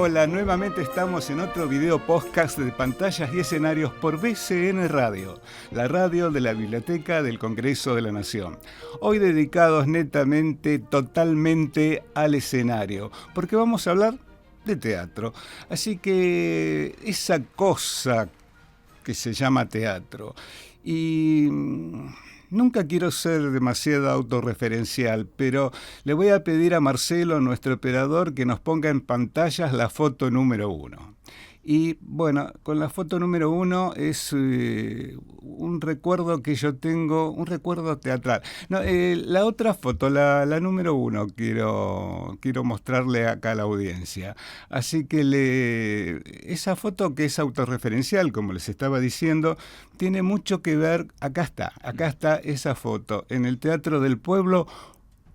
Hola, nuevamente estamos en otro video podcast de Pantallas y Escenarios por BCN Radio, la radio de la Biblioteca del Congreso de la Nación. Hoy dedicados netamente, totalmente al escenario, porque vamos a hablar de teatro. Así que esa cosa que se llama teatro. Y nunca quiero ser demasiado autorreferencial, pero le voy a pedir a Marcelo, nuestro operador, que nos ponga en pantallas la foto número 1. Y bueno, con la foto número 1 es un recuerdo que yo tengo, un recuerdo teatral. No, la otra foto, la número 1, quiero mostrarle acá a la audiencia. Así que esa foto, que es autorreferencial, como les estaba diciendo, tiene mucho que ver. Acá está esa foto, en el Teatro del Pueblo.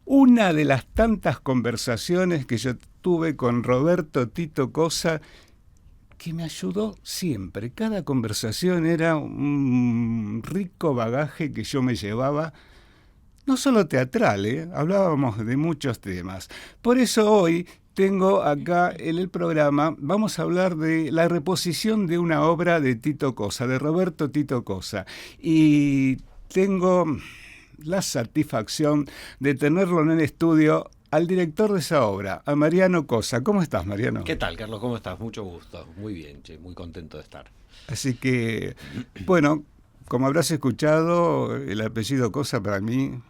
Una de las tantas conversaciones que yo tuve con Roberto Tito Cosa, que me ayudó siempre. Cada conversación era un rico bagaje que yo me llevaba, no solo teatral, hablábamos de muchos temas. Por eso hoy tengo acá en el programa, vamos a hablar de la reposición de una obra de Tito Cosa, de Roberto Tito Cosa. Y tengo la satisfacción de tenerlo en el estudio al director de esa obra, a Mariano Cosa. ¿Cómo estás, Mariano? ¿Qué tal, Carlos? ¿Cómo estás? Mucho gusto. Muy bien, che, muy contento de estar. Así que, bueno, como habrás escuchado, el apellido Cosa para mí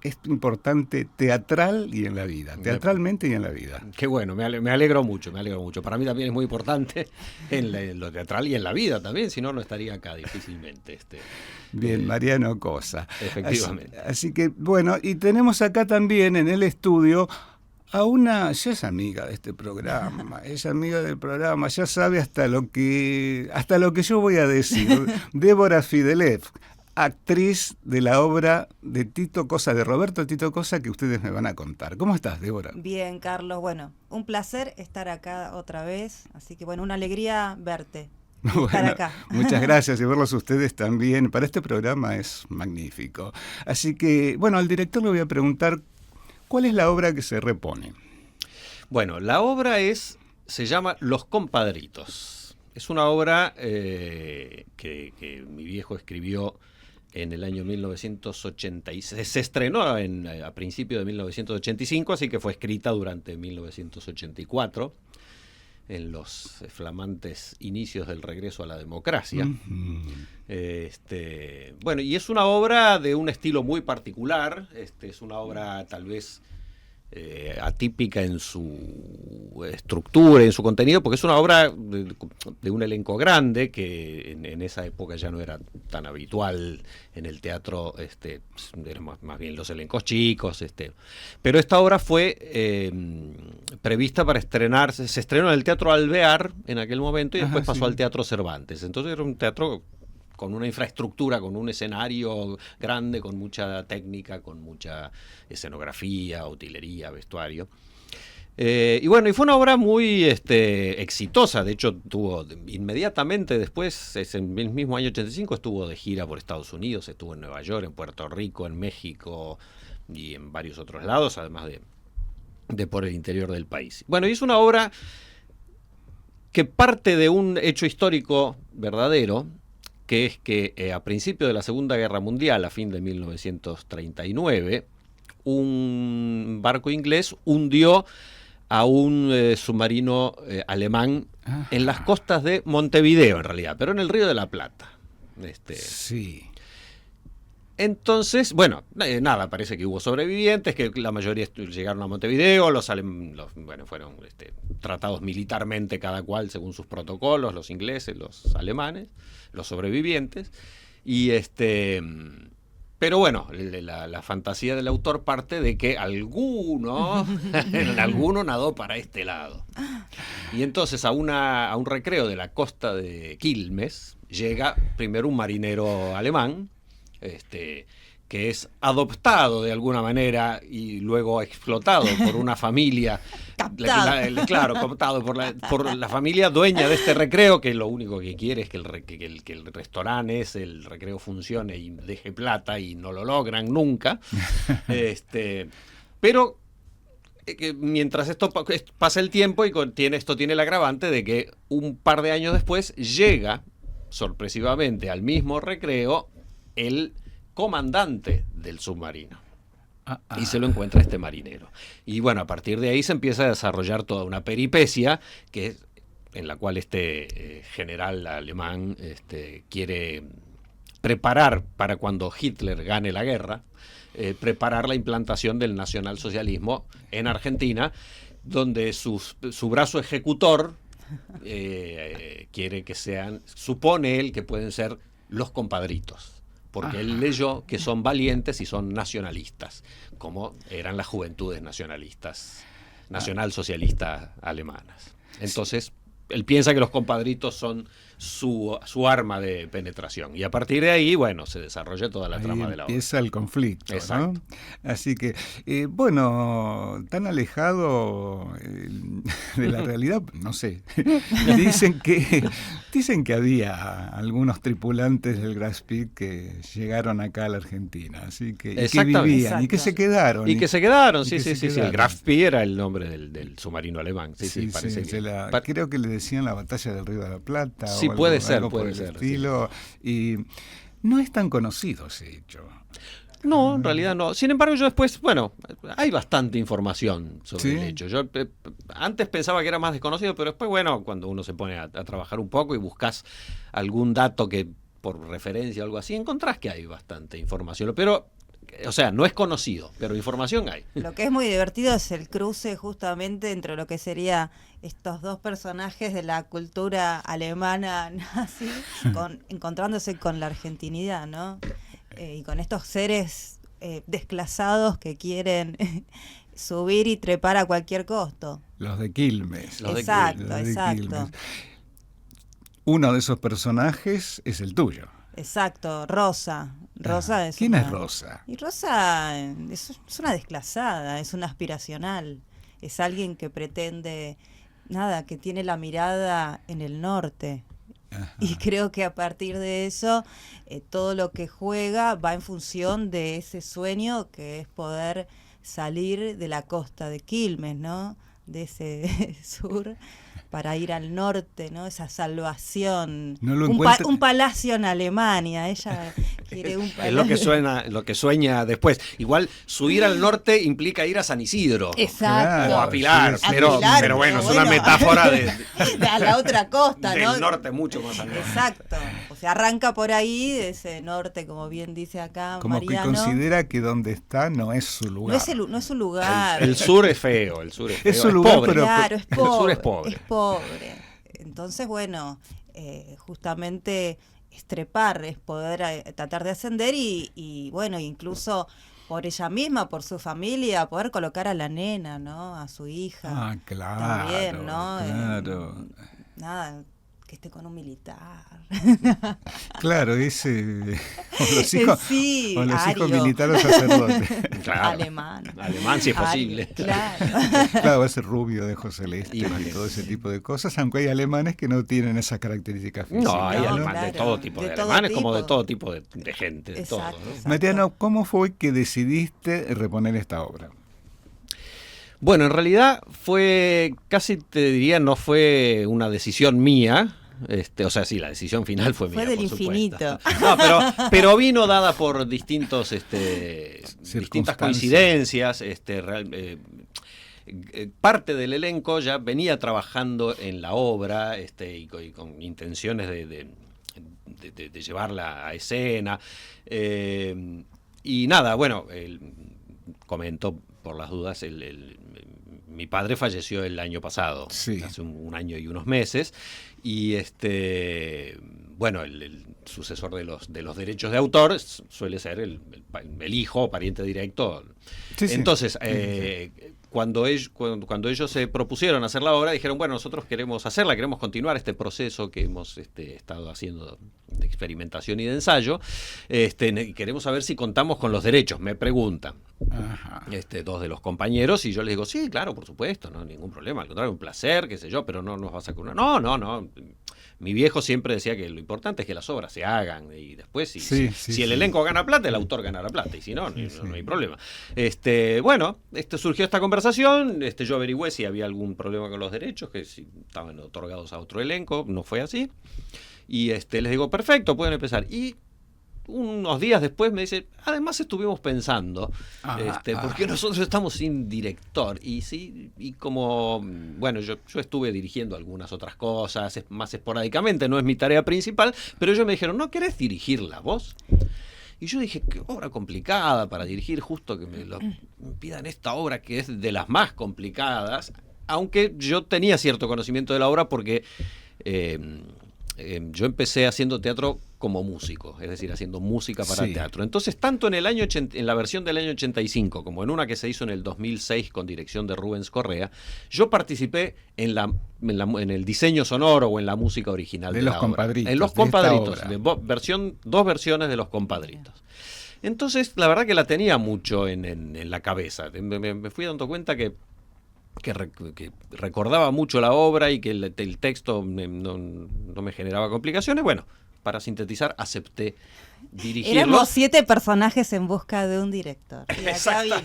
es importante teatral y en la vida, teatralmente y en la vida. Qué bueno, me alegro mucho. Para mí también es muy importante en lo teatral y en la vida también, si no, no estaría acá difícilmente. Bien, Mariano Cosa. Efectivamente. Así que, bueno, y tenemos acá también en el estudio a una, ya es amiga de este programa, es amiga del programa, ya sabe hasta lo que yo voy a decir. Débora Fidelev, actriz de la obra de Tito Cosa, de Roberto Tito Cosa, que ustedes me van a contar. ¿Cómo estás, Débora? Bien, Carlos. Bueno, un placer estar acá otra vez. Así que, bueno, una alegría verte. Bueno, estar acá. Muchas gracias y verlos ustedes también. Para este programa es magnífico. Así que, bueno, al director le voy a preguntar, ¿cuál es la obra que se repone? Bueno, la obra se llama Los Compadritos. Es una obra que mi viejo escribió en el año 1986. Se estrenó a principios de 1985, así que fue escrita durante 1984, en los flamantes inicios del regreso a la democracia. Bueno, y es una obra de un estilo muy particular. Es una obra tal vez atípica en su estructura, en su contenido, porque es una obra de un elenco grande, que en esa época ya no era tan habitual en el teatro, eran más bien los elencos chicos, pero esta obra fue prevista para estrenarse, se estrenó en el Teatro Alvear en aquel momento y después pasó al Teatro Cervantes. Entonces era un teatro con una infraestructura, con un escenario grande, con mucha técnica, con mucha escenografía, utilería, vestuario. Y bueno, y fue una obra muy exitosa. De hecho, tuvo inmediatamente después, en el mismo año 85, estuvo de gira por Estados Unidos, estuvo en Nueva York, en Puerto Rico, en México y en varios otros lados, además de por el interior del país. Bueno, y es una obra que parte de un hecho histórico verdadero, que es que a principios de la Segunda Guerra Mundial, a fin de 1939, un barco inglés hundió a un submarino alemán en las costas de Montevideo, en realidad, pero en el Río de la Plata. Sí. Entonces, bueno, nada, parece que hubo sobrevivientes, que la mayoría llegaron a Montevideo, fueron tratados militarmente cada cual según sus protocolos, los ingleses, los alemanes, los sobrevivientes, y pero bueno, la fantasía del autor parte de que alguno nadó para este lado. Y entonces a un recreo de la costa de Quilmes llega primero un marinero alemán, que es adoptado de alguna manera y luego explotado por una familia, cooptado por la familia dueña de este recreo, que lo único que quiere es que el restaurante el recreo funcione y deje plata, y no lo logran nunca. Pero que mientras pasa el tiempo y esto tiene el agravante de que un par de años después llega sorpresivamente al mismo recreo el comandante del submarino. Y se lo encuentra este marinero. Y bueno, a partir de ahí se empieza a desarrollar toda una peripecia en la cual este general alemán quiere preparar para cuando Hitler gane la guerra, preparar la implantación del nacionalsocialismo en Argentina, donde su brazo ejecutor quiere que supone él que pueden ser los compadritos, porque él leyó que son valientes y son nacionalistas, como eran las juventudes nacionalistas, nacionalsocialistas alemanas. Entonces, él piensa que los compadritos son su arma de penetración. Y a partir de ahí, bueno, se desarrolla toda la trama de la obra. Empieza el conflicto, exacto, ¿no? Así que, bueno, tan alejado de la realidad, no sé. Dicen que había algunos tripulantes del Grasspik que llegaron acá a la Argentina, así que, y que vivían, y que se quedaron. Y que se quedaron, sí. El Grasspik era el nombre del submarino alemán. Sí, parece que... creo que le decían la batalla del Río de la Plata. Sí, puede ser. Estilo, sí. Y no es tan conocido ese hecho. No, en realidad no. Sin embargo, yo después, bueno, hay bastante información sobre el hecho. Yo antes pensaba que era más desconocido, pero después, bueno, cuando uno se pone a trabajar un poco y buscas algún dato que por referencia o algo así, encontrás que hay bastante información. Pero, o sea, no es conocido, pero información hay. Lo que es muy divertido es el cruce justamente entre lo que sería estos dos personajes de la cultura alemana nazi, encontrándose con la argentinidad, ¿no? Y con estos seres desclasados que quieren subir y trepar a cualquier costo. Los de Quilmes. Exacto. Quilmes. Uno de esos personajes es el tuyo. Exacto, Rosa. ¿Quién es Rosa? Y Rosa es una desclasada, es una aspiracional, es alguien que pretende, que tiene la mirada en el norte. Ajá. Y creo que a partir de eso, todo lo que juega va en función de ese sueño que es poder salir de la costa de Quilmes, ¿no? De ese sur, para ir al norte, ¿no? Esa salvación. Un palacio en Alemania. Ella quiere un palacio. Es lo que sueña después. Igual, subir al norte implica ir a San Isidro. Exacto. O a Pilar. Sí, pero bueno, es una metáfora de a la otra costa, ¿no? Del norte mucho más al norte. Exacto. O sea, arranca por ahí, de ese norte, como bien dice acá como Mariano. Que considera que donde está no es su lugar. No es su lugar. El sur es feo. Es su lugar, pobre. Claro, es pobre. El sur es pobre. Entonces, bueno, justamente estrepar es poder tratar de ascender y bueno, incluso por ella misma, por su familia, poder colocar a la nena, ¿no? A su hija. Ah, claro. También, ¿no? Claro. Que esté con un militar. Claro, ese... O los hijos militares sacerdotes. Claro. Alemán, si es posible. Claro, va a ser rubio, de ojos celestes y todo ese tipo de cosas, aunque hay alemanes que no tienen esas características físicas. No, hay alemanes de todo tipo de alemanes, como de todo tipo de gente, de todo, ¿no? Mariano, ¿cómo fue que decidiste reponer esta obra? Bueno, en realidad casi te diría, no fue una decisión mía. O sea, sí, la decisión final fue mía, del por infinito. Supuesto. No, pero vino dada por distintas coincidencias. Parte del elenco ya venía trabajando en la obra y con intenciones de llevarla a escena. Y nada, bueno, comento por las dudas, mi padre falleció el año pasado, hace un año y unos meses, y bueno, el sucesor de los derechos de autor suele ser el hijo o pariente directo. Entonces, cuando ellos se propusieron hacer la obra, dijeron, bueno, nosotros queremos continuar este proceso que hemos estado haciendo de experimentación y de ensayo, y queremos saber si contamos con los derechos, me preguntan. Ajá. Dos de los compañeros, y yo les digo, sí, claro, por supuesto, no ningún problema, al contrario, un placer, qué sé yo, pero no nos vas a sacar una. No. Mi viejo siempre decía que lo importante es que las obras se hagan y después si el elenco gana plata, el autor gana la plata y si no, no hay problema. Bueno, surgió esta conversación, yo averigüé si había algún problema con los derechos, que si estaban otorgados a otro elenco, no fue así. Y les digo, perfecto, pueden empezar. Y unos días después me dice, además estuvimos pensando, porque nosotros estamos sin director y como, bueno, yo estuve dirigiendo algunas otras cosas más esporádicamente, no es mi tarea principal, pero ellos me dijeron, ¿no querés dirigirla vos? Y yo dije, qué obra complicada para dirigir, justo que me pidan esta obra que es de las más complicadas, aunque yo tenía cierto conocimiento de la obra porque yo empecé haciendo teatro como músico, es decir, haciendo música para teatro. Entonces, tanto en la versión del año 85 como en una que se hizo en el 2006 con dirección de Rubens Correa, yo participé en el diseño sonoro o en la música original de la obra. En Los Compadritos, dos versiones de Los Compadritos. Entonces, la verdad que la tenía mucho en la cabeza. Me fui dando cuenta que recordaba mucho la obra y que el texto no me generaba complicaciones. Bueno, para sintetizar, acepté dirigirlo. Éramos 7 personajes en busca de un director. Y acá vino.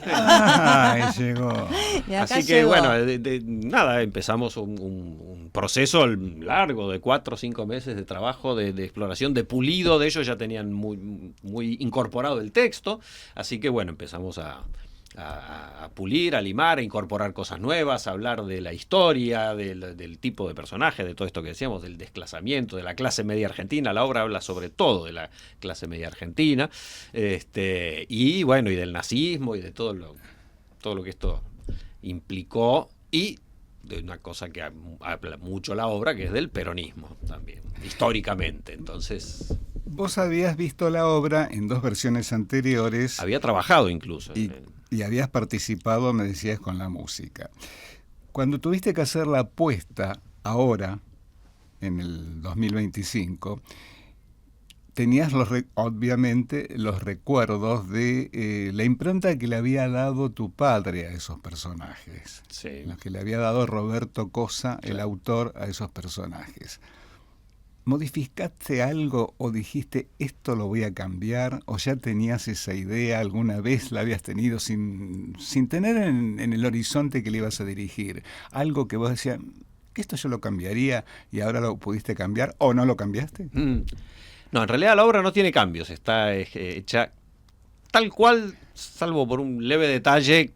Llegó. Y acá así que llegó. bueno, nada, empezamos un proceso largo de 4 o 5 meses de trabajo, de exploración, de pulido. De ellos ya tenían muy incorporado el texto. Así que bueno, empezamos a pulir, a limar, a incorporar cosas nuevas, a hablar de la historia, del tipo de personaje, de todo esto que decíamos, del desclasamiento, de la clase media argentina. La obra habla sobre todo de la clase media argentina, y bueno, y del nazismo y de todo lo que esto implicó, y de una cosa que habla mucho la obra, que es del peronismo también, históricamente. Entonces, vos habías visto la obra en 2 versiones anteriores. Había trabajado incluso. Y habías participado, me decías, con la música. Cuando tuviste que hacer la apuesta, ahora, en el 2025, tenías obviamente los recuerdos de la impronta que le había dado tu padre a esos personajes. Sí. Los que le había dado Roberto Cosa, el autor, a esos personajes. ¿Modificaste algo o dijiste esto lo voy a cambiar? ¿O ya tenías esa idea, alguna vez la habías tenido sin tener en el horizonte que le ibas a dirigir? Algo que vos decías, esto yo lo cambiaría y ahora lo pudiste cambiar o no lo cambiaste. No, en realidad la obra no tiene cambios, está hecha tal cual, salvo por un leve detalle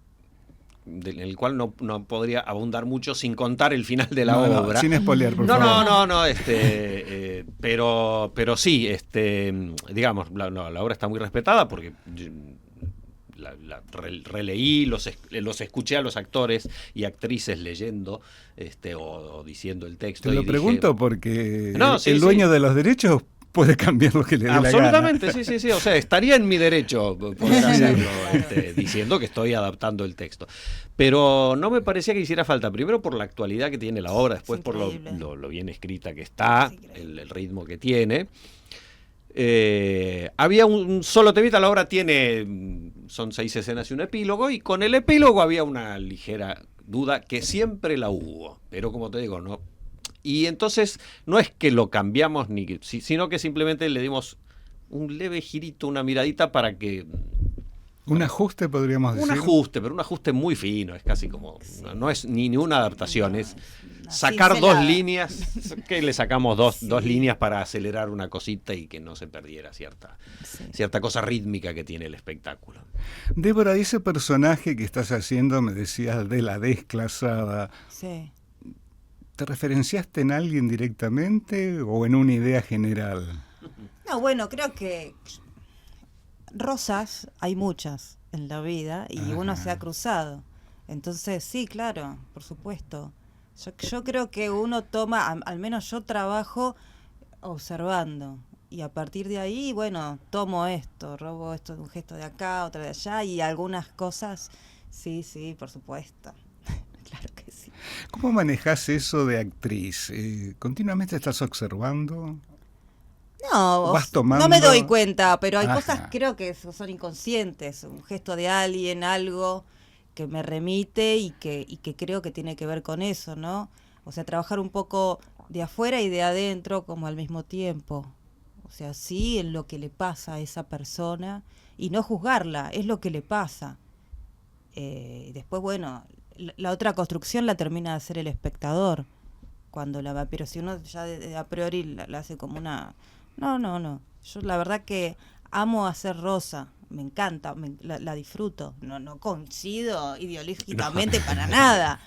en el cual no podría abundar mucho sin contar el final de la obra. Sin spoilear, por favor. No, pero sí, digamos, la obra está muy respetada porque releí, los escuché a los actores y actrices leyendo o diciendo el texto. Te lo pregunto porque sí, el dueño de los derechos puede cambiar lo que le dé la gana. Absolutamente, sí. O sea, estaría en mi derecho poder hacerlo, diciendo que estoy adaptando el texto. Pero no me parecía que hiciera falta. Primero por la actualidad que tiene la obra, después por lo bien escrita que está, el ritmo que tiene. Había un solo temita, la obra son 6 escenas y un epílogo, y con el epílogo había una ligera duda que siempre la hubo, pero como te digo, no. Y entonces no es que lo cambiamos, sino que simplemente le dimos un leve girito, una miradita para que... Un ajuste, podríamos decir. Un ajuste, pero un ajuste muy fino, es casi como... No es ni una adaptación, es sacar 2 líneas, que le sacamos dos líneas para acelerar una cosita y que no se perdiera cierta cosa rítmica que tiene el espectáculo. Débora, ese personaje que estás haciendo, me decías, de la desclasada... Sí. ¿Te referenciaste en alguien directamente o en una idea general? No, bueno, creo que rosas hay muchas en la vida y uno se ha cruzado. Entonces, sí, claro, por supuesto. Yo creo que uno toma, al menos yo trabajo observando. Y a partir de ahí, bueno, tomo esto, robo esto de un gesto de acá, otro de allá, y algunas cosas, sí, por supuesto. Claro que sí. ¿Cómo manejas eso de actriz? ¿Continuamente estás observando? No, ¿Vas tomando? No me doy cuenta, pero hay Ajá. cosas creo que son inconscientes. Un gesto de alguien, algo que me remite y que creo que tiene que ver con eso, ¿no? O sea, trabajar un poco de afuera y de adentro como al mismo tiempo. O sea, sí en lo que le pasa a esa persona y no juzgarla, es lo que le pasa. Después, bueno, la otra construcción la termina de hacer el espectador cuando la va, pero si uno ya a priori la hace como una... No. Yo la verdad que amo hacer Rosa, me encanta, la disfruto. No coincido ideológicamente para nada.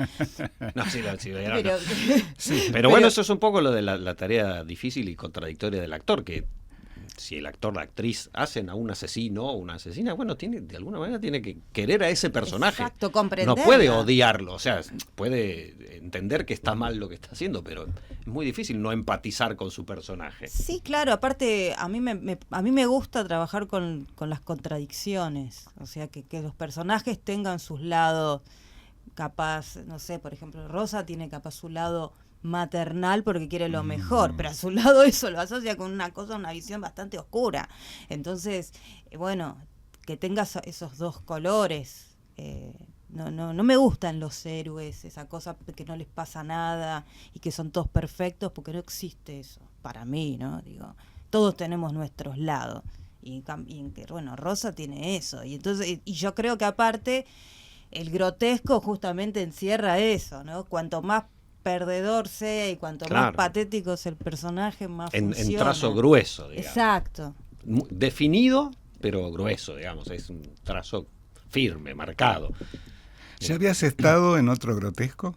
Pero bueno, eso es un poco lo de la tarea difícil y contradictoria del actor, que si el actor, la actriz hacen a un asesino o una asesina, bueno, de alguna manera tiene que querer a ese personaje. Exacto, comprenderla. No puede odiarlo, o sea, puede entender que está mal lo que está haciendo, pero es muy difícil no empatizar con su personaje. Sí, claro, aparte a mí me gusta trabajar con las contradicciones, o sea, que los personajes tengan sus lados, capaz, no sé, por ejemplo, Rosa tiene capaz su lado maternal porque quiere lo mejor, pero a su lado eso lo asocia con una visión bastante oscura. Entonces, bueno, que tengas esos dos colores. No me gustan los héroes, esa cosa que no les pasa nada y que son todos perfectos, porque no existe eso, para mí, ¿no? Digo, todos tenemos nuestros lados. Y bueno, Rosa tiene eso. Y entonces, y yo creo que aparte, el grotesco justamente encierra eso, ¿no? Cuanto más perdedor sea y cuanto más patético es el personaje, más funciona. En trazo grueso, digamos. Exacto. Definido, pero grueso, digamos. Es un trazo firme, marcado. ¿Ya habías estado en otro grotesco?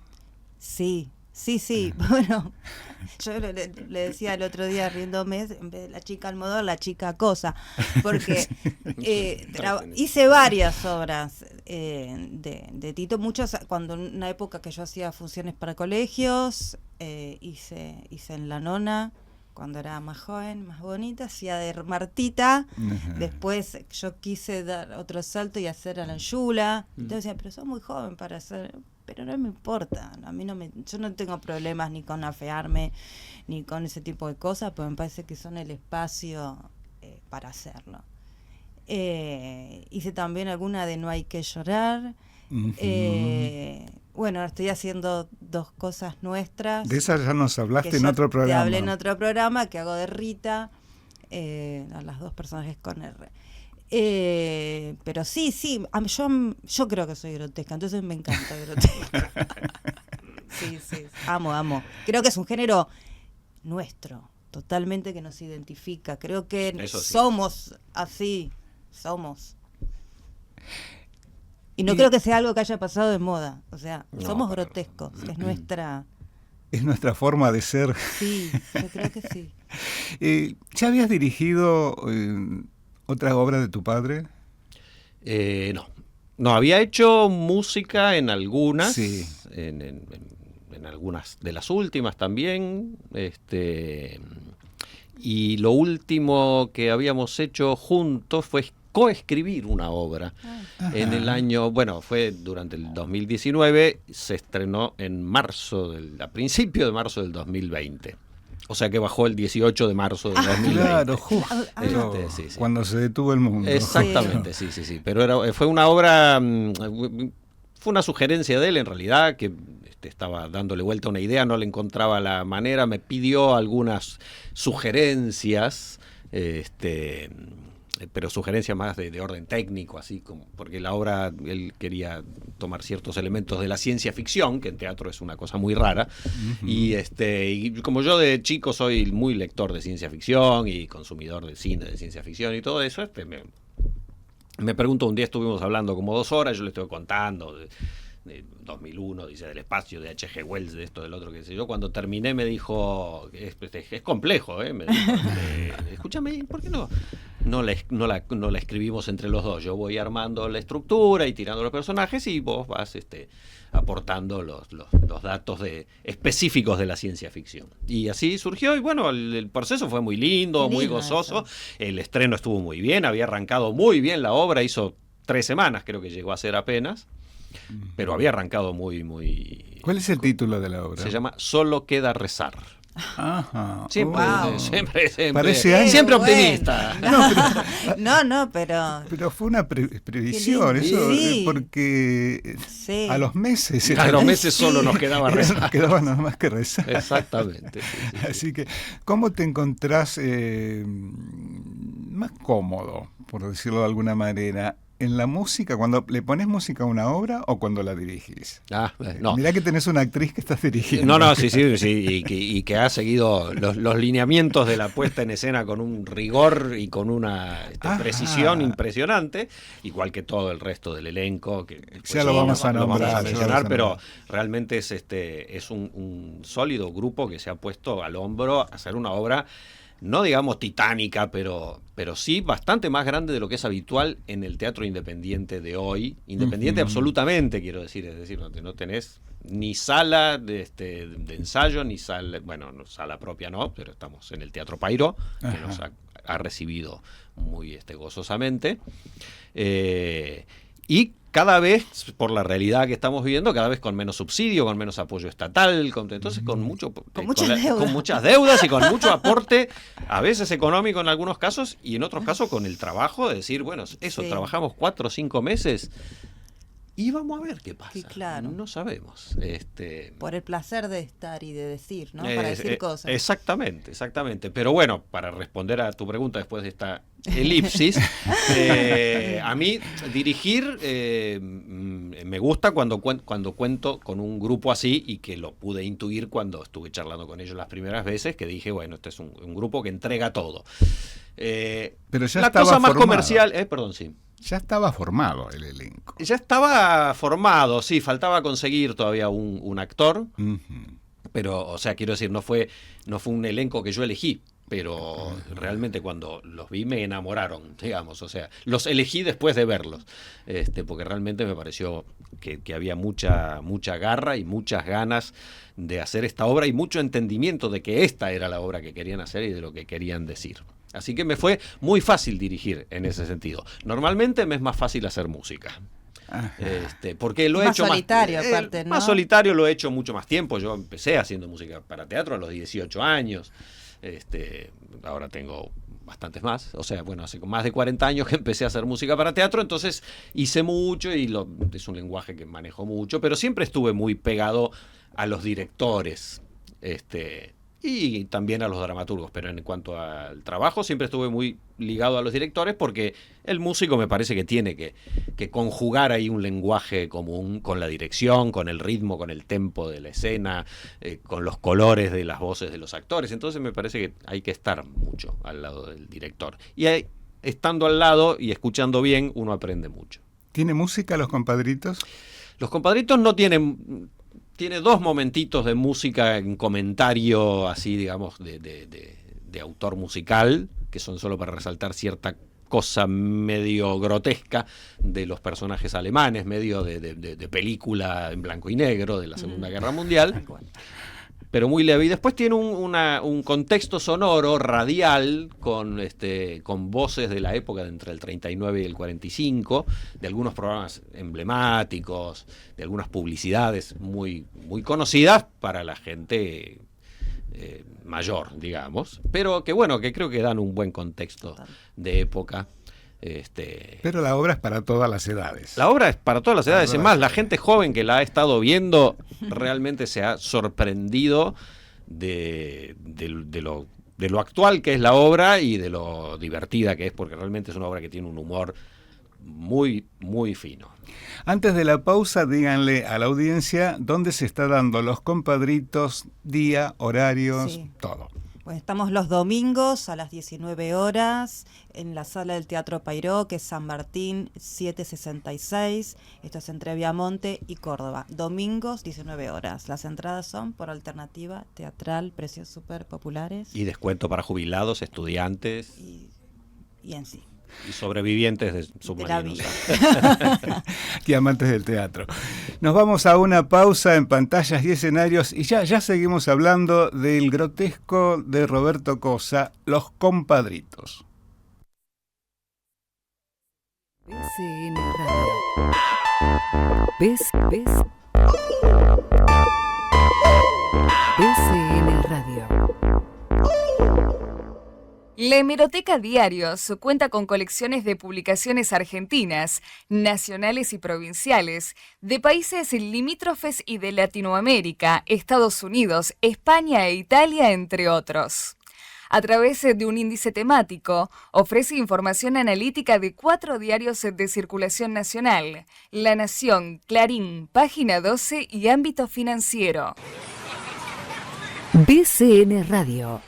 Sí. Bueno, yo le decía el otro día riéndome, en vez de la chica Almodóvar, la chica Cosa, porque hice varias obras de Tito, muchas, cuando en una época que yo hacía funciones para colegios, hice en La Nona, cuando era más joven, más bonita, hacía de Martita. Después yo quise dar otro salto y hacer a la Yula. Entonces decía, pero sos muy joven para hacer... Pero no me importa, yo no tengo problemas ni con afearme, ni con ese tipo de cosas, pero me parece que son el espacio para hacerlo. Hice también alguna de No hay que llorar. Bueno, estoy haciendo 2 cosas nuestras. De esas ya nos hablaste en otro programa. Te hablé en otro programa que hago de Rita, las 2 personajes con R. Pero sí, yo creo que soy grotesca, entonces me encanta grotesca. Sí, amo. Creo que es un género nuestro, totalmente, que nos identifica. Creo que somos así, somos. Y no creo que sea algo que haya pasado de moda, o sea, somos grotescos, es nuestra... Es nuestra forma de ser. Sí, yo creo que sí. ¿Ya habías dirigido otra obra de tu padre? No, había hecho música en algunas, sí. en algunas de las últimas también, y lo último que habíamos hecho juntos fue coescribir una obra. En el año, fue durante el 2019, se estrenó a principios de marzo del 2020. O sea que bajó el 18 de marzo del 2020. Claro, justo. Sí. Cuando se detuvo el mundo. Exactamente, sí. Pero fue una obra, fue una sugerencia de él en realidad, que estaba dándole vuelta a una idea, no le encontraba la manera, me pidió algunas sugerencias, pero sugerencias más de orden técnico, así como porque la obra él quería tomar ciertos elementos de la ciencia ficción, que en teatro es una cosa muy rara, y como yo de chico soy muy lector de ciencia ficción y consumidor de cine de ciencia ficción y todo eso, me preguntó, un día estuvimos hablando como 2 horas, yo le estoy contando de 2001, dice, del espacio, de H.G. Wells, de esto, del otro, qué sé yo. Cuando terminé me dijo, es complejo, me dijo, escúchame, ¿por qué no la escribimos entre los dos? Yo voy armando la estructura y tirando los personajes y vos vas aportando los datos específicos de la ciencia ficción. Y así surgió, y bueno, el proceso fue muy lindo, muy gozoso. Eso. El estreno estuvo muy bien, había arrancado muy bien la obra, hizo 3 semanas, creo que llegó a ser apenas. Pero había arrancado muy... ¿Cuál es el título de la obra? Se llama Solo queda rezar. Ajá. Siempre, Wow. siempre, Parece año. siempre Bueno. optimista. No, pero Pero fue una previsión, Qué lindo. eso, Sí. porque sí. a los meses A los meses solo nos quedaba nos rezar. quedaba nada más que rezar. Exactamente. Sí. Así que, ¿cómo te encontrás más cómodo, por decirlo de alguna manera, en la música, cuando le pones música a una obra o cuando la dirigís? No. Mirá que tenés una actriz que estás dirigiendo. No, sí, y que ha seguido los lineamientos de la puesta en escena con un rigor y con una precisión impresionante, igual que todo el resto del elenco, que Ya lo vamos a lo vamos nombrar, a ya lo mencionar, vamos a pero nombrar. realmente es un sólido grupo que se ha puesto al hombro a hacer una obra, no digamos titánica, pero sí bastante más grande de lo que es habitual en el teatro independiente de hoy. Independiente absolutamente, quiero decir, es decir, donde no tenés ni sala de ensayo, ni sala, bueno, sala propia no, pero estamos en el Teatro Payró, que nos ha recibido muy gozosamente. Y cada vez, por la realidad que estamos viviendo, cada vez con menos subsidio, con menos apoyo estatal, entonces con muchas deudas y con mucho aporte, a veces económico en algunos casos, y en otros casos con el trabajo de decir, bueno, eso, Sí. trabajamos 4 o 5 meses y vamos a ver qué pasa. Sí, claro. No sabemos. Por el placer de estar y de decir, ¿no? Para decir cosas. Exactamente. Pero bueno, para responder a tu pregunta después de esta elipsis, a mí dirigir me gusta cuando cuento con un grupo así, y que lo pude intuir cuando estuve charlando con ellos las primeras veces, que dije, bueno, este es un grupo que entrega todo. Pero ya la estaba cosa más formado. comercial, perdón, sí. Ya estaba formado el elenco. Ya estaba formado, sí, faltaba conseguir todavía un actor, pero, o sea, quiero decir, no fue un elenco que yo elegí, pero realmente cuando los vi me enamoraron, digamos, o sea, los elegí después de verlos, porque realmente me pareció que había mucha garra y muchas ganas de hacer esta obra y mucho entendimiento de que esta era la obra que querían hacer y de lo que querían decir. Así que me fue muy fácil dirigir en ese sentido. Normalmente me es más fácil hacer música. Porque lo he más hecho solitario, aparte, ¿no? más solitario, lo he hecho mucho más tiempo. Yo empecé haciendo música para teatro a los 18 años. Ahora tengo bastantes más, o sea, bueno, hace más de 40 años que empecé a hacer música para teatro, entonces hice mucho y es un lenguaje que manejo mucho, pero siempre estuve muy pegado a los directores, y también a los dramaturgos, pero en cuanto al trabajo siempre estuve muy ligado a los directores, porque el músico me parece que tiene que conjugar ahí un lenguaje común con la dirección, con el ritmo, con el tempo de la escena, con los colores de las voces de los actores. Entonces me parece que hay que estar mucho al lado del director, y estando al lado y escuchando bien uno aprende mucho. ¿Tiene música Los Compadritos? Los Compadritos no tienen... Tiene 2 momentitos de música en comentario, así, digamos, de autor musical, que son solo para resaltar cierta cosa medio grotesca de los personajes alemanes, medio de película en blanco y negro de la Segunda Guerra Mundial, pero muy leve. Y después tiene un contexto sonoro, radial, con voces de la época de entre el 39 y el 45, de algunos programas emblemáticos, de algunas publicidades muy, muy conocidas para la gente mayor, digamos, pero que bueno, que creo que dan un buen contexto de época. Pero la obra es para todas las edades. La obra es para todas las edades. Es más, la gente joven que la ha estado viendo realmente se ha sorprendido de lo actual que es la obra y de lo divertida que es, porque realmente es una obra que tiene un humor muy, muy fino. Antes de la pausa, díganle a la audiencia dónde se está dando Los Compadritos, día, horarios, Sí. todo. Pues estamos los domingos a las 19 horas en la sala del Teatro Payró, que es San Martín 766. Esto es entre Viamonte y Córdoba. Domingos, 19 horas. Las entradas son por alternativa teatral, precios súper populares. Y descuento para jubilados, estudiantes Y en sí. y sobrevivientes de submarinos. Y amantes del teatro. Nos vamos a una pausa en Pantallas y Escenarios y ya seguimos hablando del grotesco de Roberto Cosa, Los Compadritos. BCN Radio. ¿Ves? BCN Radio. La Hemeroteca Diarios cuenta con colecciones de publicaciones argentinas, nacionales y provinciales, de países limítrofes y de Latinoamérica, Estados Unidos, España e Italia, entre otros. A través de un índice temático, ofrece información analítica de 4 diarios de circulación nacional: La Nación, Clarín, Página 12 y Ámbito Financiero. BCN Radio.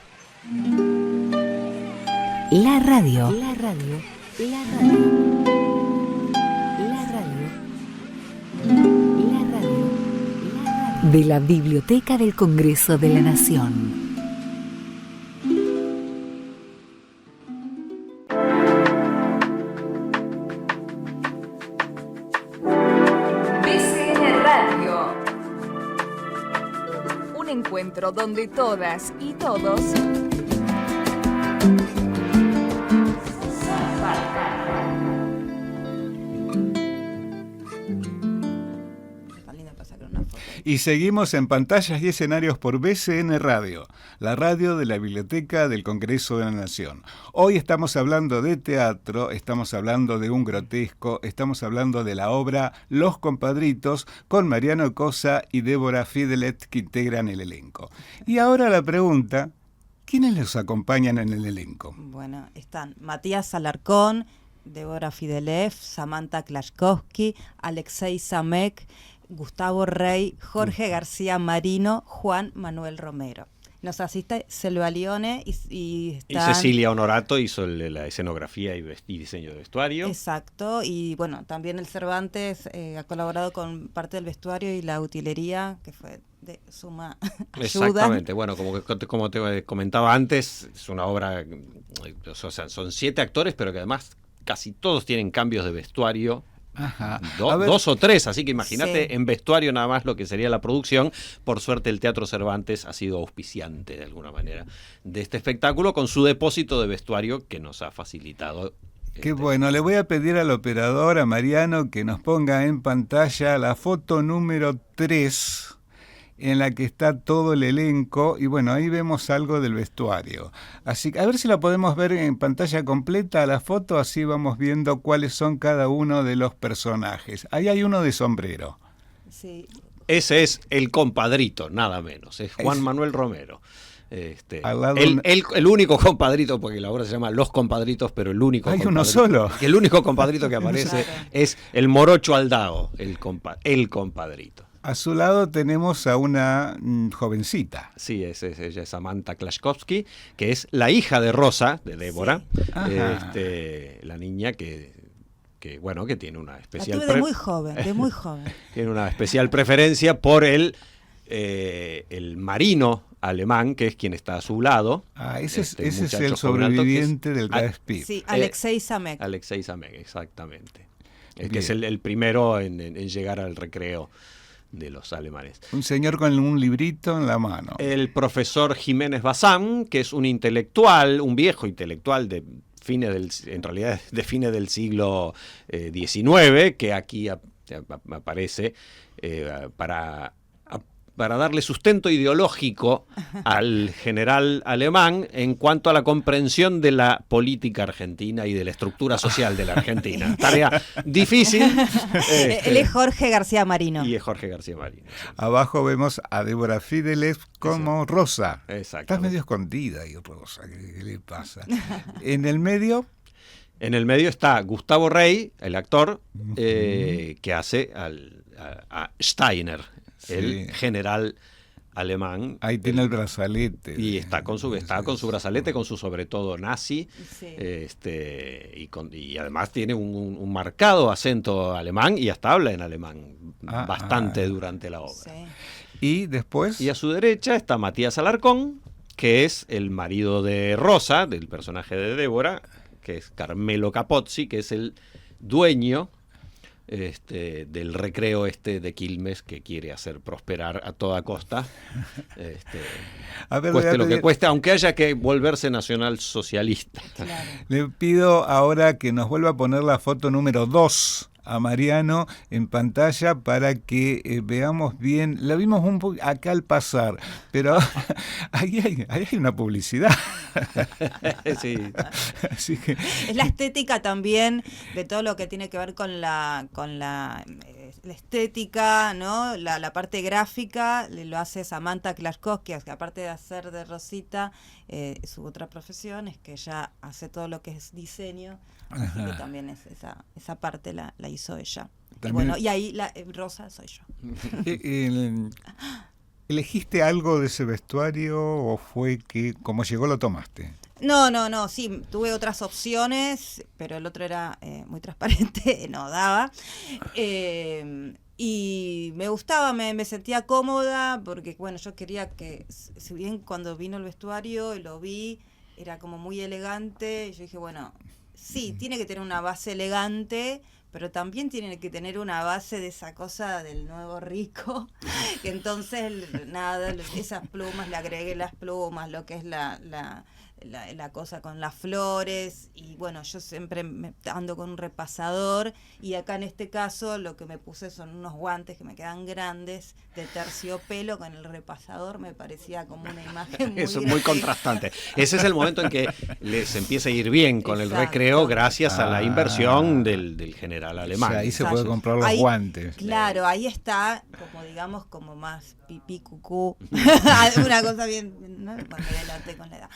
La radio. La radio. La radio. La radio. La radio. La radio. De la Biblioteca del Congreso de la Nación. BCN Radio. Un encuentro donde todas y todos Y seguimos en Pantallas y Escenarios por BCN Radio, la radio de la Biblioteca del Congreso de la Nación. Hoy estamos hablando de teatro, estamos hablando de un grotesco, estamos hablando de la obra Los Compadritos, con Mariano Cosa y Débora Fidelet, que integran el elenco. Y ahora la pregunta: ¿quiénes los acompañan en el elenco? Bueno, están Matías Alarcón, Débora Fidelet, Samantha Klashkovsky, Alexei Samek, Gustavo Rey, Jorge García Marino, Juan Manuel Romero. Nos asiste Selva Lione y Cecilia Honorato hizo la escenografía y diseño de vestuario. Exacto, y bueno, también el Cervantes ha colaborado con parte del vestuario y la utilería, que fue de suma ayuda. Exactamente, bueno, como te comentaba antes, es una obra, o sea, son 7 actores, pero que además casi todos tienen cambios de vestuario. Ajá. 2 o 3, así que imagínate, Sí. en vestuario nada más lo que sería la producción. Por suerte el Teatro Cervantes ha sido auspiciante de alguna manera de este espectáculo, con su depósito de vestuario que nos ha facilitado. Qué bueno, le voy a pedir al operador, a Mariano, que nos ponga en pantalla la foto número 3, en la que está todo el elenco, y bueno, ahí vemos algo del vestuario. Así que a ver si la podemos ver en pantalla completa la foto, así vamos viendo cuáles son cada uno de los personajes. Ahí hay uno de sombrero. Sí. Ese es el compadrito, nada menos, es Juan Manuel Romero. Al lado El único compadrito, porque la obra se llama Los Compadritos, pero el único hay compadrito, uno solo. el único compadrito que aparece Claro. es el morocho Aldao, el compadrito. A su lado tenemos a una jovencita. Sí, ella es Samantha Klashkovsky, que es la hija de Rosa, de Débora, Ajá. la niña que tiene una La especial tuve de muy joven, de muy joven. tiene una especial preferencia por el marino alemán, que es quien está a su lado. Ese es muchacho el joven alto, sobreviviente del Gaspir. Sí, Alexei Samek. Alexei Samek, exactamente. Que Bien. es el primero en llegar al recreo de los alemanes. Un señor con un librito en la mano. El profesor Jiménez Bazán, que es un intelectual, un viejo intelectual de fines del siglo XIX, que aquí aparece para darle sustento ideológico al general alemán en cuanto a la comprensión de la política argentina y de la estructura social de la Argentina. Tarea difícil. Él es Jorge García Marino. Y es Jorge García Marino. Abajo vemos a Débora Fidelet como Rosa. Exacto. Estás medio escondida ahí, Rosa. ¿Qué le pasa? En el medio, En el medio está Gustavo Rey, el actor, que hace a Steiner, Sí. el general alemán. ahí tiene el brazalete. Y está con su brazalete, con su sobre todo nazi, Sí. y además tiene un marcado acento alemán y hasta habla en alemán bastante durante la obra. Sí. Y después, Y a su derecha está Matías Alarcón, que es el marido de Rosa, del personaje de Débora, que es Carmelo Capozzi, que es el dueño del recreo de Quilmes, que quiere hacer prosperar a toda costa, a ver, cueste voy a lo que pedir- cueste, aunque haya que volverse nacionalsocialista. Claro. le pido ahora que nos vuelva a poner la foto número 2, a Mariano en pantalla para que veamos bien. La vimos un poco acá al pasar, pero ahí hay una publicidad. Sí. Así que, Es la estética también de todo lo que tiene que ver con la estética, ¿no? La parte gráfica lo hace Samantha Klaszkowski, que aparte de hacer de Rosita, su otra profesión es que ella hace todo lo que es diseño, así que también es esa parte la hizo ella. Y bueno, y ahí Rosa soy yo. ¿Elegiste algo de ese vestuario o fue que como llegó lo tomaste? No, sí, tuve otras opciones, pero el otro era muy transparente, no daba. Y me gustaba, me sentía cómoda, porque bueno, yo quería que, si bien cuando vino el vestuario y lo vi, era como muy elegante, y yo dije, bueno, sí, tiene que tener una base elegante, pero también tiene que tener una base de esa cosa del nuevo rico, que entonces, nada, esas plumas, le agregué las plumas, lo que es la cosa con las flores, y bueno, yo siempre ando con un repasador, y acá en este caso lo que me puse son unos guantes que me quedan grandes de terciopelo con el repasador, me parecía como una imagen muy Eso es muy contrastante. Ese es el momento en que les empieza a ir bien con Exacto. el recreo gracias a la inversión del general alemán. O sea, ahí se puede comprar los guantes. Claro, ahí está, como digamos, como más pipí cucú, una cosa bien, ¿no? Cuando adelante con la edad.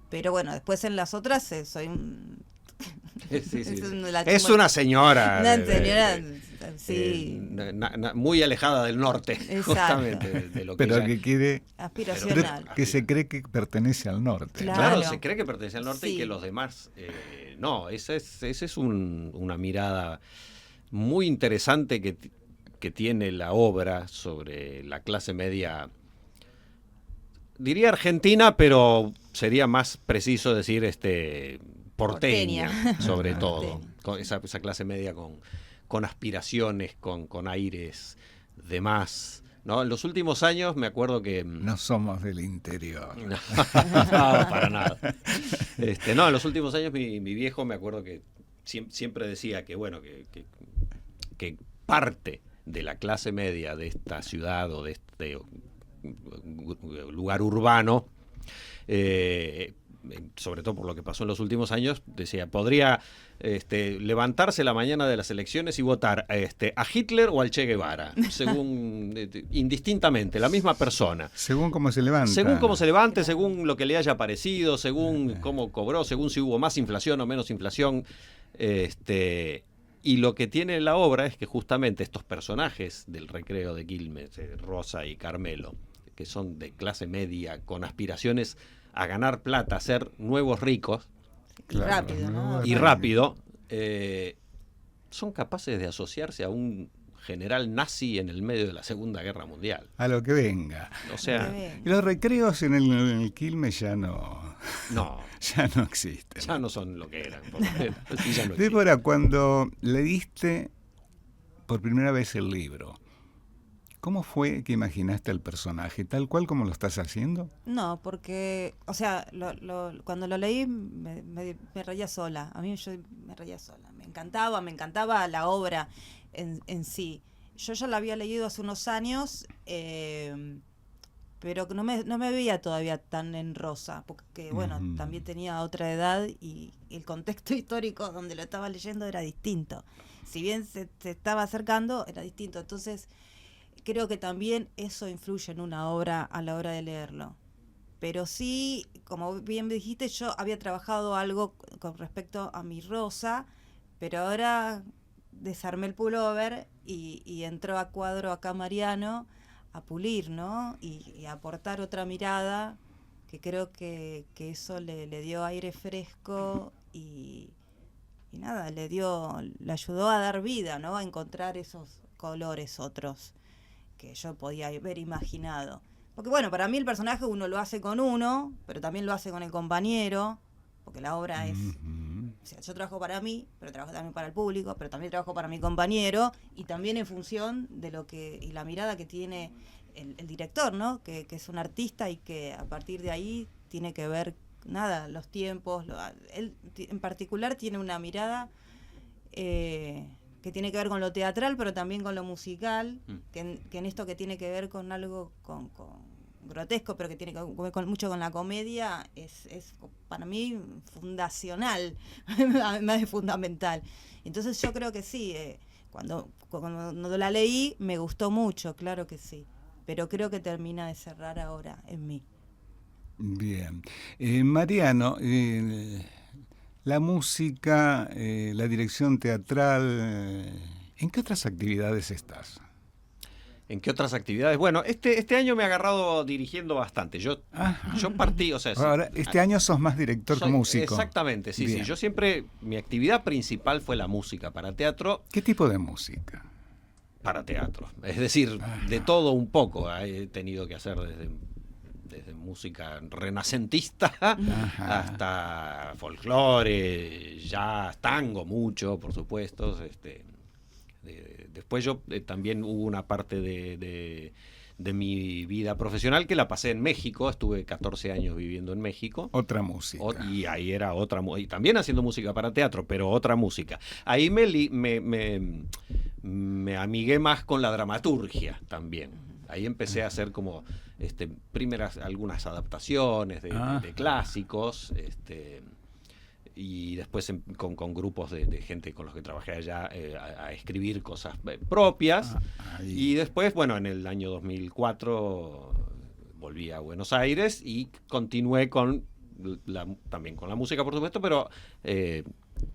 Pero bueno, después en las otras soy un... Sí. Es Es una señora. Una señora, sí. Muy alejada del norte, Exacto. justamente. De lo que Pero ella- que quiere, Aspiracional. que se cree que pertenece al norte. Claro. Claro, se cree que pertenece al norte Sí. y que los demás no. Esa es una mirada muy interesante que tiene la obra sobre la clase media, diría argentina, pero sería más preciso decir porteña, sobre todo. Porteña. Con esa clase media con aspiraciones, con aires de más. ¿No? En los últimos años me acuerdo que... No somos del interior. No, para nada. No, en los últimos años mi viejo me acuerdo que siempre decía que, bueno, que parte de la clase media de esta ciudad o de este lugar urbano, sobre todo por lo que pasó en los últimos años, decía, podría levantarse la mañana de las elecciones y votar a Hitler o al Che Guevara, según indistintamente, la misma persona. Según cómo se levanta. Según cómo se levante, según lo que le haya parecido, según cómo cobró, según si hubo más inflación o menos inflación. Y lo que tiene la obra es que justamente estos personajes del recreo de Quilmes, Rosa y Carmelo, que son de clase media, con aspiraciones a ganar plata, a ser nuevos ricos, Claro, rápido, ¿no? y rápido, son capaces de asociarse a un general nazi en el medio de la Segunda Guerra Mundial. A lo que venga. O sea, Y los recreos en el Quilmes ya no existen. ya no son lo que eran. Por lo menos. Sí, ya no existen. Débora, cuando leíste por primera vez el libro, ¿cómo fue que imaginaste el personaje? ¿Tal cual como lo estás haciendo? No, porque, o sea, cuando lo leí me reía sola. A mí yo me reía sola. Me encantaba la obra en sí. Yo ya la había leído hace unos años, pero no me veía todavía tan en Rosa, porque bueno, también tenía otra edad y el contexto histórico donde lo estaba leyendo era distinto. Si bien se estaba acercando, era distinto. Entonces, creo que también eso influye en una obra a la hora de leerlo. Pero sí, como bien me dijiste, yo había trabajado algo con respecto a mi Rosa, pero ahora desarmé el pullover y entró a cuadro acá Mariano a pulir, ¿no? Y a aportar otra mirada, que creo que eso le dio aire fresco y nada, le ayudó a dar vida, ¿no? A encontrar esos colores otros que yo podía haber imaginado. Porque bueno, para mí el personaje uno lo hace con uno, pero también lo hace con el compañero, porque la obra es... O sea, yo trabajo para mí, pero trabajo también para el público, pero también trabajo para mi compañero, y también en función de lo que y la mirada que tiene el director, ¿no? Que es un artista y que a partir de ahí tiene que ver, nada, los tiempos. Él en particular tiene una mirada que tiene que ver con lo teatral, pero también con lo musical, que en esto que tiene que ver con algo con grotesco, pero que tiene que ver mucho con la comedia, es para mí fundacional, además de fundamental. Entonces yo creo que sí, cuando la leí me gustó mucho, claro que sí, pero creo que termina de cerrar ahora en mí. Bien. Mariano, la música, la dirección teatral, ¿en qué otras actividades estás? ¿En qué otras actividades? Bueno, este año me he agarrado dirigiendo bastante. Yo partí, o sea... Ahora, este año sos más director que músico. Exactamente, sí, Bien. sí. Yo siempre, mi actividad principal fue la música para teatro. ¿Qué tipo de música? Para teatro. Es decir, de todo un poco. He tenido que hacer desde música renacentista hasta folclore, jazz, tango mucho, por supuesto. Después yo también hubo una parte de mi vida profesional que la pasé en México. Estuve 14 años viviendo en México. Otra música. Y ahí era otra música. Y también haciendo música para teatro, pero otra música. Ahí me amigué más con la dramaturgia también. Ahí empecé a hacer como primeras algunas adaptaciones de clásicos, y después con grupos de gente con los que trabajé allá a escribir cosas propias. Y después, bueno, en el año 2004 volví a Buenos Aires y continué también con la música, por supuesto, pero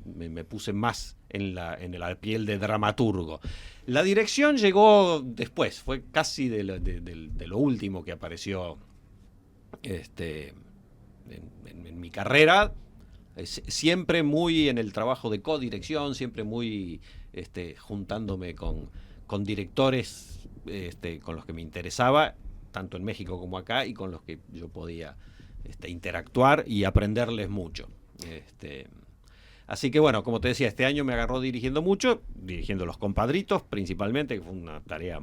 me puse más en la piel de dramaturgo. La dirección llegó después, fue casi de lo último que apareció en mi carrera. Siempre muy en el trabajo de codirección, siempre muy juntándome con directores con los que me interesaba, tanto en México como acá, y con los que yo podía interactuar y aprenderles mucho. Así que bueno, como te decía, este año me agarró dirigiendo mucho, dirigiendo Los Compadritos principalmente, que fue una tarea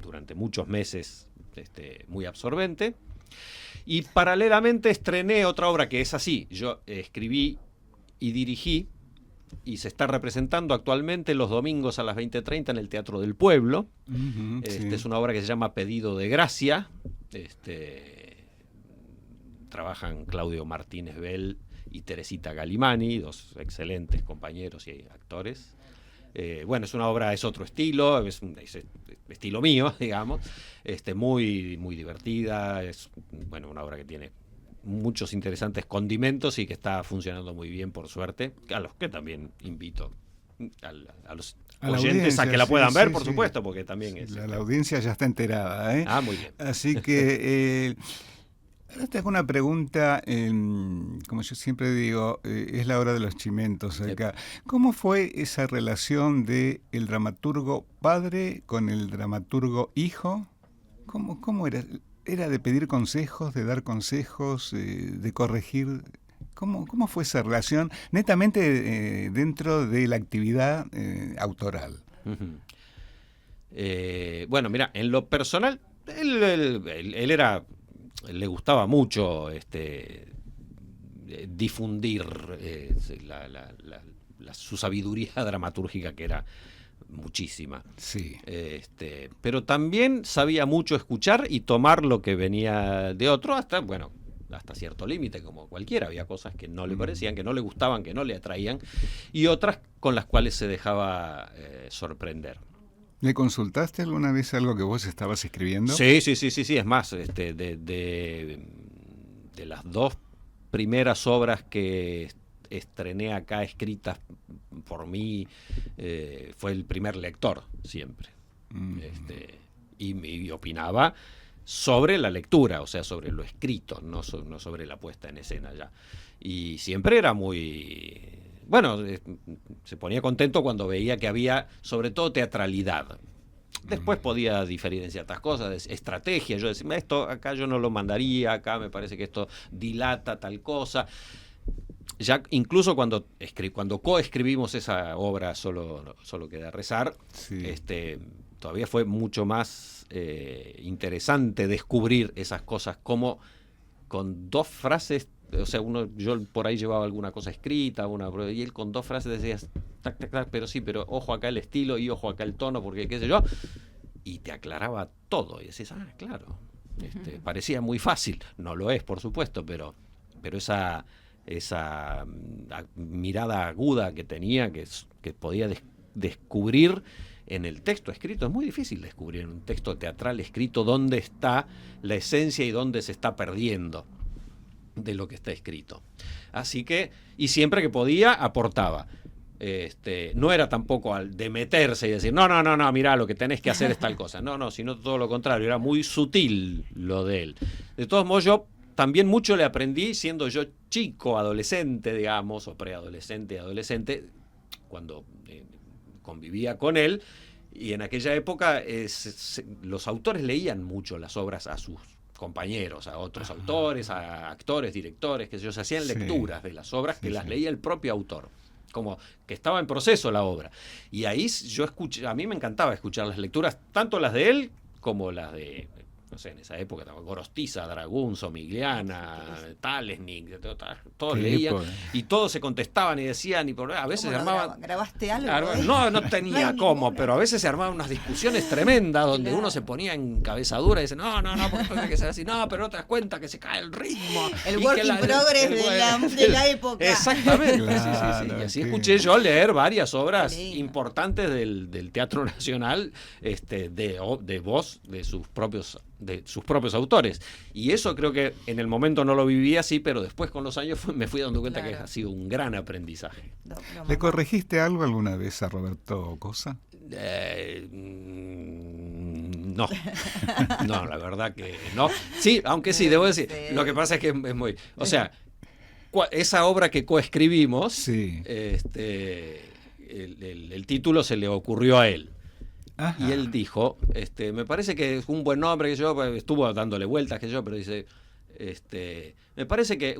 durante muchos meses muy absorbente. Y paralelamente estrené otra obra que es así. Yo escribí y dirigí, y se está representando actualmente los domingos a las 20:30 en el Teatro del Pueblo. Sí. Es una obra que se llama Pedido de Gracia. Trabajan Claudio Martínez Bell y Teresita Galimani, dos excelentes compañeros y actores. Bueno, es una obra, es otro estilo, es estilo mío, digamos, muy, muy divertida, es una obra que tiene muchos interesantes condimentos y que está funcionando muy bien, por suerte, a los que también invito a los oyentes a que la puedan ver, por supuesto, porque también es... La audiencia ya está enterada, ¿eh? Muy bien. Así que... Ahora te hago una pregunta, como yo siempre digo, es la hora de los chimentos acá. ¿Cómo fue esa relación de el dramaturgo padre con el dramaturgo hijo? ¿Cómo era? ¿Era de pedir consejos, de dar consejos, de corregir? ¿Cómo fue esa relación netamente dentro de la actividad autoral? Bueno, mira, en lo personal, él era... le gustaba mucho difundir su sabiduría dramatúrgica, que era muchísima. Sí. Pero también sabía mucho escuchar y tomar lo que venía de otro hasta cierto límite, como cualquiera. Había cosas que no le parecían, que no le gustaban, que no le atraían, y otras con las cuales se dejaba sorprender. ¿Le consultaste alguna vez algo que vos estabas escribiendo? Sí. Es más, de las dos primeras obras que estrené acá escritas por mí, fue el primer lector siempre. Y opinaba sobre la lectura, o sea, sobre lo escrito, no sobre la puesta en escena ya. Y siempre era muy... se ponía contento cuando veía que había, sobre todo, teatralidad. Después podía diferir en ciertas cosas, estrategia. Yo decía, esto acá yo no lo mandaría, acá me parece que esto dilata tal cosa. Ya incluso cuando coescribimos esa obra, solo queda rezar, sí. Todavía fue mucho más interesante descubrir esas cosas, como con dos frases. O sea, yo por ahí llevaba alguna cosa escrita, y él con dos frases decía, tac, tac, tac, pero sí, pero ojo acá el estilo y ojo acá el tono, porque qué sé yo. Y te aclaraba todo. Y decís, claro, parecía muy fácil. No lo es, por supuesto, pero esa mirada aguda que tenía, que podía descubrir en el texto escrito. Es muy difícil descubrir en un texto teatral escrito dónde está la esencia y dónde se está perdiendo de lo que está escrito. Así que, y siempre que podía, aportaba. No era tampoco de meterse y decir, no, mirá, lo que tenés que hacer es tal cosa. No, sino todo lo contrario, era muy sutil lo de él. De todos modos, yo también mucho le aprendí siendo yo chico, adolescente, digamos, o preadolescente, adolescente, cuando convivía con él, y en aquella época los autores leían mucho las obras a sus compañeros, a otros autores, a actores, directores, que ellos hacían lecturas de las obras que las leía el propio autor, como que estaba en proceso la obra. Y ahí a mí me encantaba escuchar las lecturas, tanto las de él como las de, no sé, en esa época, Gorostiza, Dragún, Somigliana, Talesnik, todos leían, y todos se contestaban y decían, y a veces se armaban... ¿Grabaste algo? No tenía cómo, pero a veces se armaban unas discusiones tremendas donde uno se ponía en cabezadura y dice, no, porque tiene que ser así, no, pero no te das cuenta que se cae el ritmo. El work in progress de la época. Exactamente, claro, sí. Y así escuché yo leer varias obras importantes del Teatro Nacional, de voz de sus propios autores. Y eso creo que en el momento no lo viví así, pero después con los años me fui dando cuenta que ha sido un gran aprendizaje. ¿Le corregiste algo alguna vez a Roberto Cosa? No, la verdad que no. Sí, aunque sí, debo decir. Lo que pasa es que es muy... O sea, esa obra que coescribimos, el título se le ocurrió a él. Ajá. Y él dijo, me parece que es un buen nombre, que yo estuvo dándole vueltas, pero dice, me parece que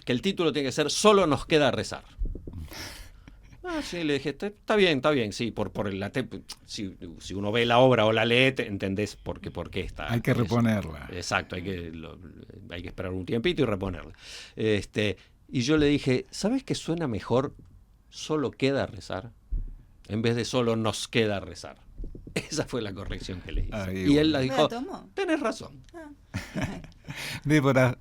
que el título tiene que ser Solo nos queda rezar. Sí, le dije, está bien, sí, si uno ve la obra o la lee, entendés por qué está. Hay que reponerla. Exacto, hay que esperar un tiempito y reponerla. Y yo le dije, ¿sabes qué suena mejor? Solo queda rezar, en vez de solo nos queda rezar. Esa fue la corrección que le hice. Y él la dijo, tenés razón. Débora,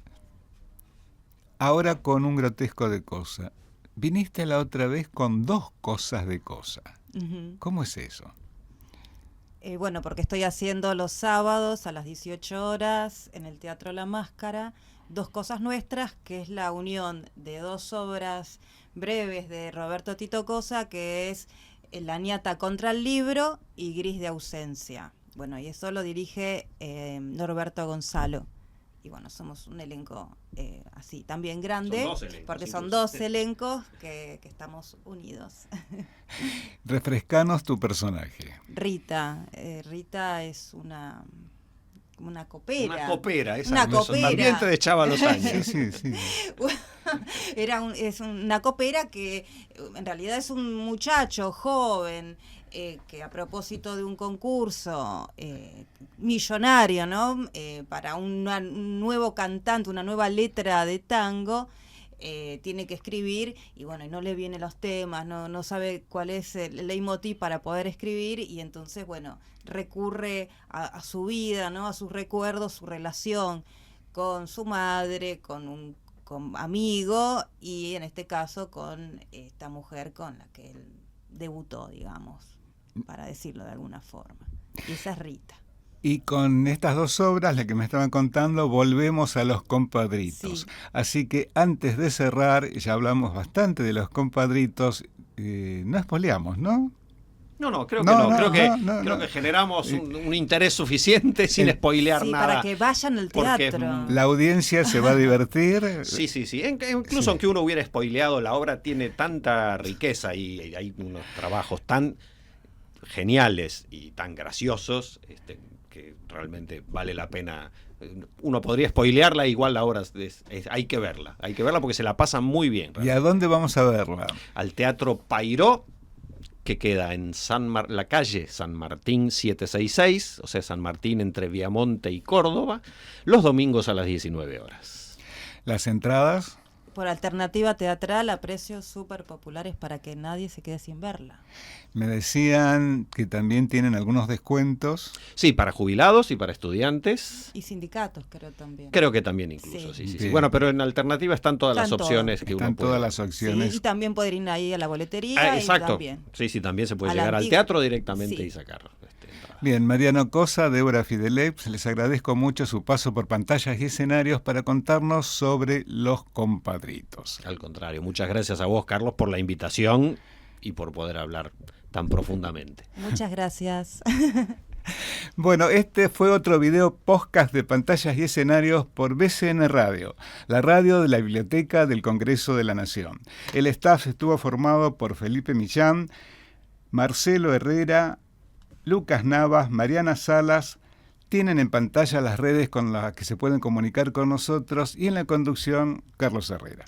ahora con un grotesco de Cosa. Viniste la otra vez con 2 cosas de Cosa. Uh-huh. ¿Cómo es eso? Bueno, porque estoy haciendo los sábados a las 18 horas en el Teatro La Máscara 2 cosas nuestras, que es la unión de 2 obras breves de Roberto Tito Cosa, que es La Niata contra el libro y Gris de ausencia. Bueno, y eso lo dirige Norberto Gonzalo. Y bueno, somos un elenco así, también grande, porque son 2 elencos que estamos unidos. Refrescanos tu personaje. Rita es una copera. Una copera, una copera. También te echaba los años. Sí. Es una copera que en realidad es un muchacho joven que a propósito de un concurso millonario, ¿no? Para un nuevo cantante, una nueva letra de tango, tiene que escribir y bueno, y no le vienen los temas, no sabe cuál es el leitmotiv para poder escribir, y entonces bueno, recurre a su vida, ¿no? A sus recuerdos, su relación con su madre, con un amigo, y en este caso con esta mujer con la que él debutó, digamos, para decirlo de alguna forma. Y esa es Rita. Y con estas 2 obras, la que me estaban contando, volvemos a Los Compadritos. Sí. Así que antes de cerrar, ya hablamos bastante de Los Compadritos, no espoleamos, ¿no? No, creo que no. Creo que generamos un interés suficiente sin spoilear nada. Para que vayan al teatro. La audiencia se va a divertir. Sí. Incluso aunque uno hubiera spoileado, la obra tiene tanta riqueza y hay unos trabajos tan geniales y tan graciosos que realmente vale la pena. Uno podría spoilearla, igual la obra hay que verla porque se la pasa muy bien. Realmente. ¿Y a dónde vamos a verla? Al Teatro Pairó, que queda en la calle San Martín 766, o sea, San Martín entre Viamonte y Córdoba, los domingos a las 19 horas. ¿Las entradas? por alternativa teatral a precios súper populares para que nadie se quede sin verla. Me decían que también tienen algunos descuentos. Sí, para jubilados y para estudiantes. Y sindicatos, creo también. Creo que también incluso, Sí. sí. Bueno, pero en alternativa están todas las opciones que uno Están puede. todas las opciones. Sí, y también poder ir ahí a la boletería. Exacto. Y también. Sí, también se puede A la llegar al antigua. teatro directamente Sí. y sacarlo. Entrada. Bien, Mariano Cosa, Débora Fideleix, les agradezco mucho su paso por pantallas y escenarios para contarnos sobre Los Compadritos. Al contrario, muchas gracias a vos, Carlos, por la invitación y por poder hablar tan profundamente. Muchas gracias. Bueno, este fue otro video podcast de pantallas y escenarios por BCN Radio, la radio de la Biblioteca del Congreso de la Nación. El staff estuvo formado por Felipe Millán, Marcelo Herrera, Lucas Navas, Mariana Salas. Tienen en pantalla las redes con las que se pueden comunicar con nosotros y en la conducción, Carlos Herrera.